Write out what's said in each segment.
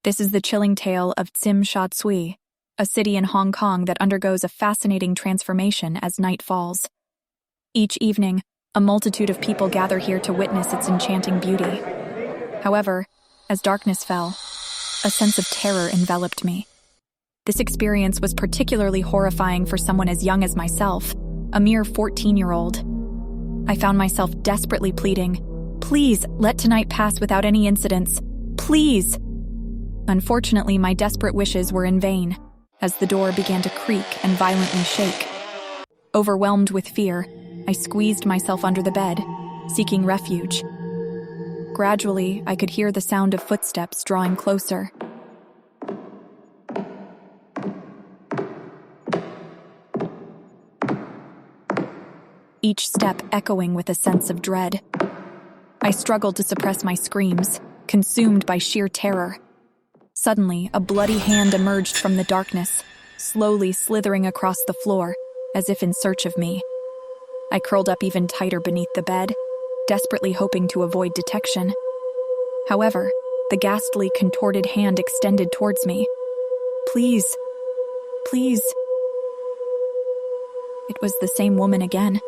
This is the chilling tale of Tsim Sha Tsui, a city in Hong Kong that undergoes a fascinating transformation as night falls. Each evening, a multitude of people gather here to witness its enchanting beauty. However, as darkness fell, a sense of terror enveloped me. This experience was particularly horrifying for someone as young as myself, a mere 14-year-old. I found myself desperately pleading, "Please, let tonight pass without any incidents. Please!" Unfortunately, my desperate wishes were in vain, as the door began to creak and violently shake. Overwhelmed with fear, I squeezed myself under the bed, seeking refuge. Gradually, I could hear the sound of footsteps drawing closer. Each step echoing with a sense of dread. I struggled to suppress my screams, consumed by sheer terror. Suddenly, a bloody hand emerged from the darkness, slowly slithering across the floor, as if in search of me. I curled up even tighter beneath the bed, desperately hoping to avoid detection. However, the ghastly, contorted hand extended towards me. "Please, please." It was the same woman again.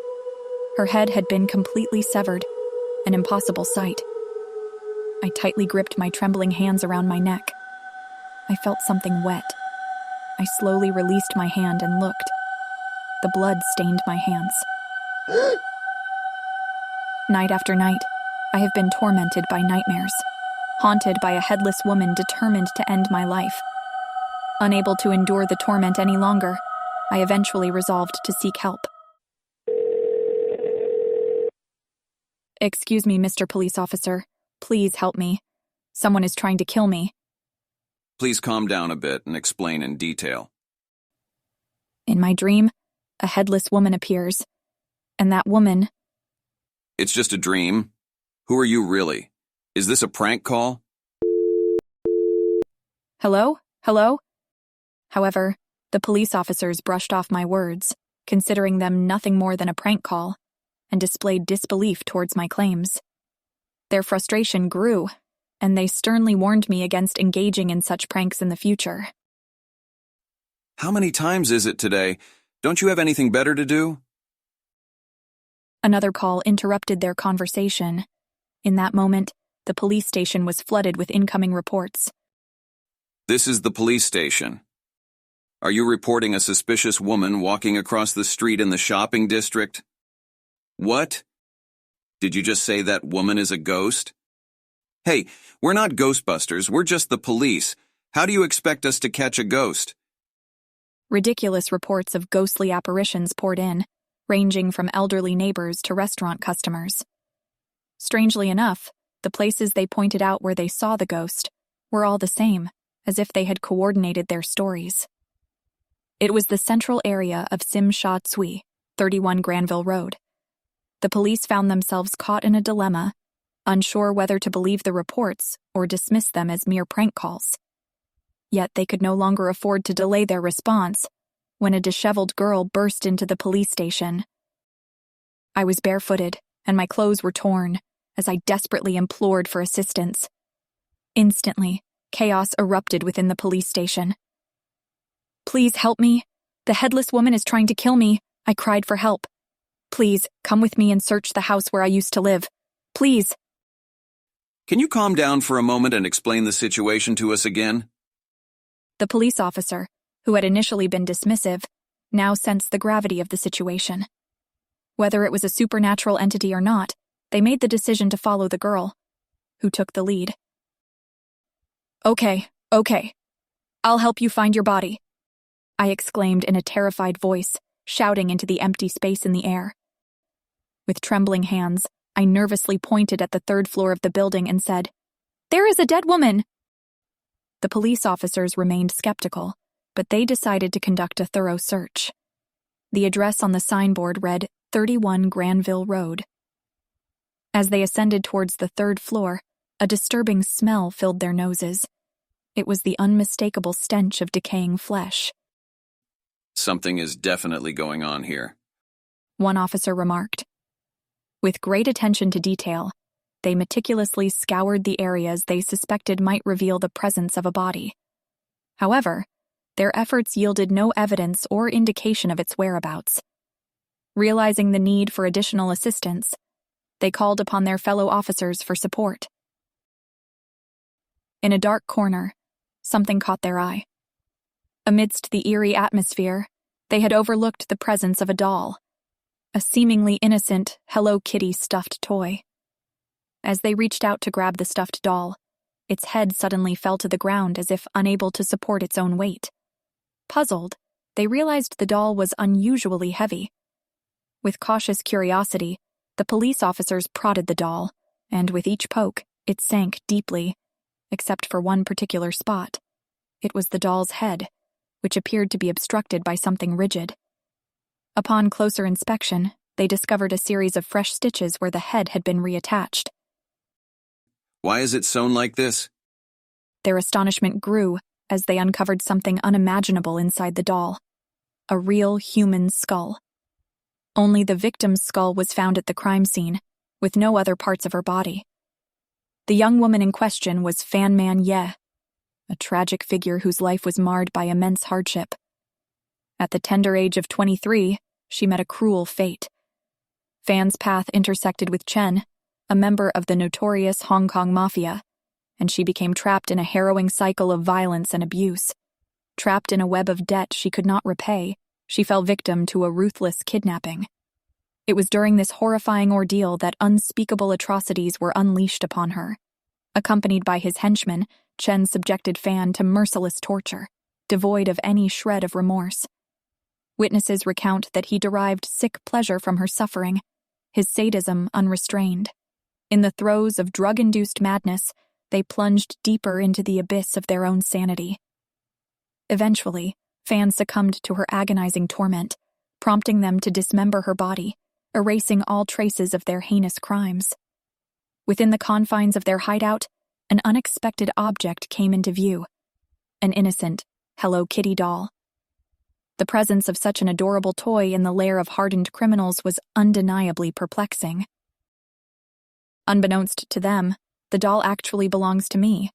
Her head had been completely severed, an impossible sight. I tightly gripped my trembling hands around my neck. I felt something wet. I slowly released my hand and looked. The blood stained my hands. Night after night, I have been tormented by nightmares, haunted by a headless woman determined to end my life. Unable to endure the torment any longer, I eventually resolved to seek help. "Excuse me, Mr. Police Officer. Please help me. Someone is trying to kill me." Please calm down a bit and explain in detail. In my dream, a headless woman appears, and that woman... It's just a dream. Who are you really? Is this a prank call? Hello? Hello? However, the police officers brushed off my words, considering them nothing more than a prank call, and displayed disbelief towards my claims. Their frustration grew, and they sternly warned me against engaging in such pranks in the future. How many times is it today? Don't you have anything better to do? Another call interrupted their conversation. In that moment, the police station was flooded with incoming reports. This is the police station. Are you reporting a suspicious woman walking across the street in the shopping district? What? Did you just say that woman is a ghost? Hey, we're not Ghostbusters, we're just the police. How do you expect us to catch a ghost? Ridiculous reports of ghostly apparitions poured in, ranging from elderly neighbors to restaurant customers. Strangely enough, the places they pointed out where they saw the ghost were all the same, as if they had coordinated their stories. It was the central area of Tsim Sha Tsui, 31 Granville Road. The police found themselves caught in a dilemma, unsure whether to believe the reports or dismiss them as mere prank calls. Yet they could no longer afford to delay their response when a disheveled girl burst into the police station. I was barefooted, and my clothes were torn, as I desperately implored for assistance. Instantly, chaos erupted within the police station. "Please help me. The headless woman is trying to kill me," I cried for help. "Please, come with me and search the house where I used to live. Please." Can you calm down for a moment and explain the situation to us again? The police officer, who had initially been dismissive, now sensed the gravity of the situation. Whether it was a supernatural entity or not, they made the decision to follow the girl, who took the lead. Okay. I'll help you find your body," I exclaimed in a terrified voice, shouting into the empty space in the air. With trembling hands, I nervously pointed at the third floor of the building and said, "There is a dead woman!" The police officers remained skeptical, but they decided to conduct a thorough search. The address on the signboard read 31 Granville Road. As they ascended towards the third floor, a disturbing smell filled their noses. It was the unmistakable stench of decaying flesh. Something is definitely going on here. One officer remarked. With great attention to detail, they meticulously scoured the areas they suspected might reveal the presence of a body. However, their efforts yielded no evidence or indication of its whereabouts. Realizing the need for additional assistance, they called upon their fellow officers for support. In a dark corner, something caught their eye. Amidst the eerie atmosphere, they had overlooked the presence of a doll, a seemingly innocent Hello Kitty stuffed toy. As they reached out to grab the stuffed doll, its head suddenly fell to the ground as if unable to support its own weight. Puzzled, they realized the doll was unusually heavy. With cautious curiosity, the police officers prodded the doll, and with each poke, it sank deeply, except for one particular spot. It was the doll's head, which appeared to be obstructed by something rigid. Upon closer inspection, they discovered a series of fresh stitches where the head had been reattached. Why is it sewn like this? Their astonishment grew as they uncovered something unimaginable inside the doll. A real human skull. Only the victim's skull was found at the crime scene, with no other parts of her body. The young woman in question was Fan Man Ye, a tragic figure whose life was marred by immense hardship. At the tender age of 23, she met a cruel fate. Fan's path intersected with Chen, a member of the notorious Hong Kong Mafia, and she became trapped in a harrowing cycle of violence and abuse. Trapped in a web of debt she could not repay, she fell victim to a ruthless kidnapping. It was during this horrifying ordeal that unspeakable atrocities were unleashed upon her. Accompanied by his henchmen, Chen subjected Fan to merciless torture, devoid of any shred of remorse. Witnesses recount that he derived sick pleasure from her suffering, his sadism unrestrained. In the throes of drug-induced madness, they plunged deeper into the abyss of their own sanity. Eventually, Fan succumbed to her agonizing torment, prompting them to dismember her body, erasing all traces of their heinous crimes. Within the confines of their hideout, an unexpected object came into view. An innocent Hello Kitty doll. The presence of such an adorable toy in the lair of hardened criminals was undeniably perplexing. Unbeknownst to them, the doll actually belongs to me,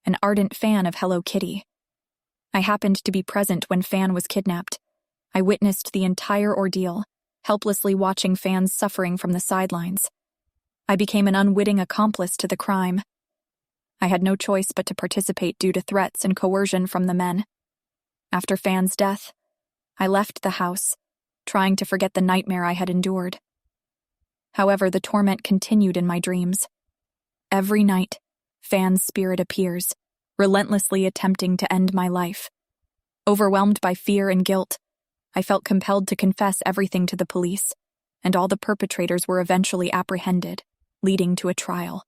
an ardent fan of Hello Kitty. I happened to be present when Fan was kidnapped. I witnessed the entire ordeal, helplessly watching Fan's suffering from the sidelines. I became an unwitting accomplice to the crime. I had no choice but to participate due to threats and coercion from the men. After Fan's death, I left the house, trying to forget the nightmare I had endured. However, the torment continued in my dreams. Every night, Fan's spirit appears, relentlessly attempting to end my life. Overwhelmed by fear and guilt, I felt compelled to confess everything to the police, and all the perpetrators were eventually apprehended, leading to a trial.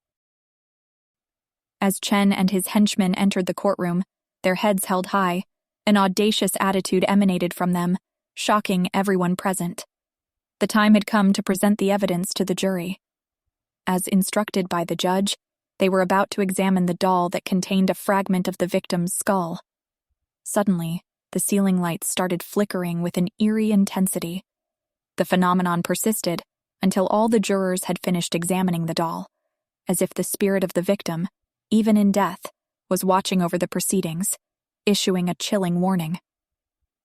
As Chen and his henchmen entered the courtroom, their heads held high, an audacious attitude emanated from them, shocking everyone present. The time had come to present the evidence to the jury. As instructed by the judge, they were about to examine the doll that contained a fragment of the victim's skull. Suddenly, the ceiling lights started flickering with an eerie intensity. The phenomenon persisted until all the jurors had finished examining the doll, as if the spirit of the victim, even in death, was watching over the proceedings, issuing a chilling warning.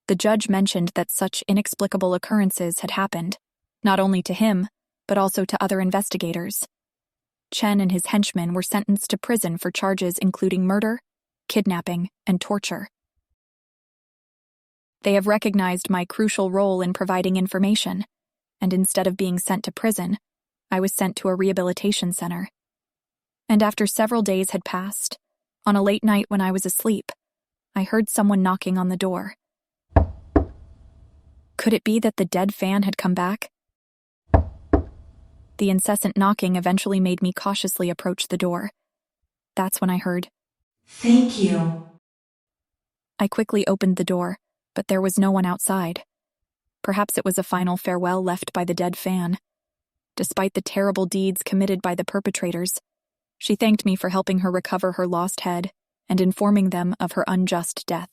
The judge mentioned that such inexplicable occurrences had happened, not only to him, but also to other investigators. Chen and his henchmen were sentenced to prison for charges including murder, kidnapping, and torture. They have recognized my crucial role in providing information, and instead of being sent to prison, I was sent to a rehabilitation center. And after several days had passed, on a late night when I was asleep, I heard someone knocking on the door. Could it be that the dead Fan had come back? The incessant knocking eventually made me cautiously approach the door. That's when I heard, "Thank you." I quickly opened the door, but there was no one outside. Perhaps it was a final farewell left by the dead Fan. Despite the terrible deeds committed by the perpetrators, she thanked me for helping her recover her lost head and informing them of her unjust death.